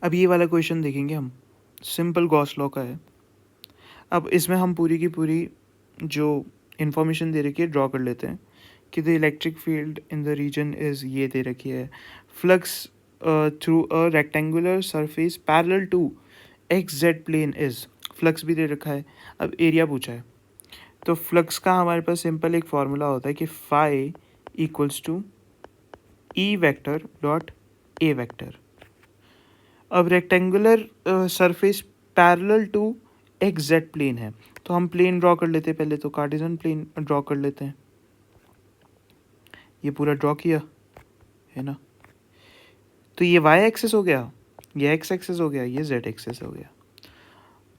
अब ये वाला क्वेश्चन देखेंगे हम, सिंपल गॉस लॉ का है। अब इसमें हम पूरी की पूरी जो इन्फॉर्मेशन दे रखी है ड्रॉ कर लेते हैं कि the electric field in the region is, ये दे रखी है, flux through a rectangular surface parallel to X Z plane is, flux भी दे रखा है। अब एरिया पूछा है, तो फ्लक्स का हमारे पास सिंपल एक फॉर्मूला होता है कि phi equals to E vector dot A vector. अब rectangular surface parallel to X Z plane है, तो हम प्लेन ड्रॉ कर लेते हैं पहले, तो कार्टेशियन प्लेन ड्रॉ कर लेते हैं। ये पूरा ड्रॉ किया है ना, तो ये वाई एक्सेस हो गया, ये एक्स एक्सेस हो गया, ये जेड एक्सेस हो गया।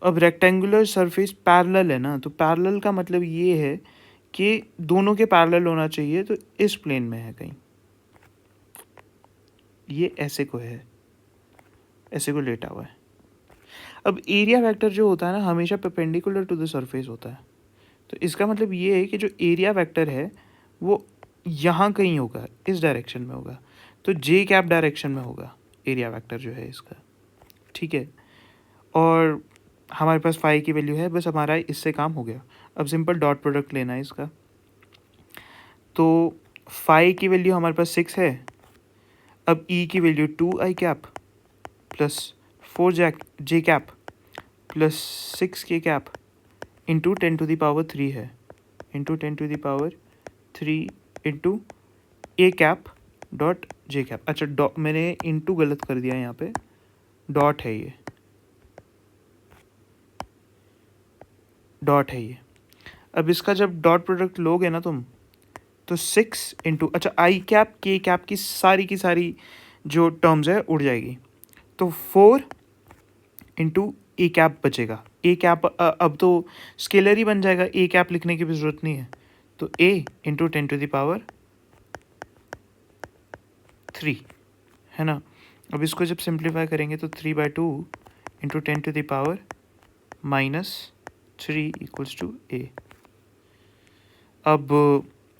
अब रेक्टेंगुलर सरफेस पैरेलल है ना, तो पैरेलल का मतलब ये है कि दोनों के पैरेलल होना चाहिए, तो इस प्लेन में है कहीं, ये ऐसे को है, ऐसे को लेटा हुआ है। अब एरिया वेक्टर जो होता है ना, हमेशा परपेंडिकुलर टू द सरफेस होता है, तो इसका मतलब ये है कि जो एरिया वेक्टर है वो यहाँ कहीं होगा, इस डायरेक्शन में होगा, तो जे कैप डायरेक्शन में होगा एरिया वेक्टर जो है इसका, ठीक है। और हमारे पास फाई की वैल्यू है, बस हमारा इससे काम हो गया। अब सिंपल डॉट प्रोडक्ट लेना है इसका, तो फाई की वैल्यू हमारे पास 6 है। अब ई की वैल्यू 2 आई कैप प्लस 4 जे कैप प्लस 6 के कैप इंटू 10⁻³ है, into 10⁻³ into A cap dot J cap. अच्छा, डॉट मैंने इंटू गलत कर दिया, यहाँ पे डॉट है, ये डॉट है ये। अब इसका जब डॉट प्रोडक्ट लोगे ना तुम, तो 6 इंटू, अच्छा आई कैप के कैप की सारी जो टर्म्स है उड़ जाएगी, तो 4 इंटू ए कैप बचेगा। ए कैप अब तो स्केलर ही बन जाएगा, ए कैप लिखने की भी ज़रूरत नहीं है, तो ए इंटू 10⁻³ है ना। अब इसको जब सिंप्लीफाई करेंगे तो 3/2 इंटू 10⁻³ इक्वल्स टू ए। अब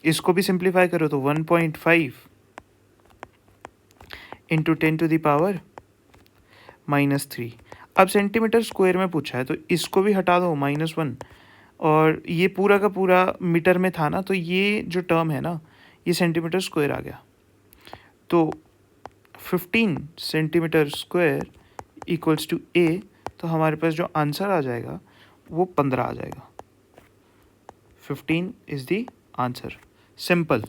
इसको भी सिंप्लीफाई करो तो 1.5 इंटू 10⁻³ अब सेंटीमीटर स्क्वायर में पूछा है, तो इसको भी हटा दो -1, और ये पूरा का पूरा मीटर में था ना, तो ये जो टर्म है ना, ये सेंटीमीटर स्क्वायर आ गया, तो 15 सेंटीमीटर स्क्वायर इक्वल्स टू ए। तो हमारे पास जो आंसर आ जाएगा वो 15 आ जाएगा। 15 इज़ द आंसर, सिंपल।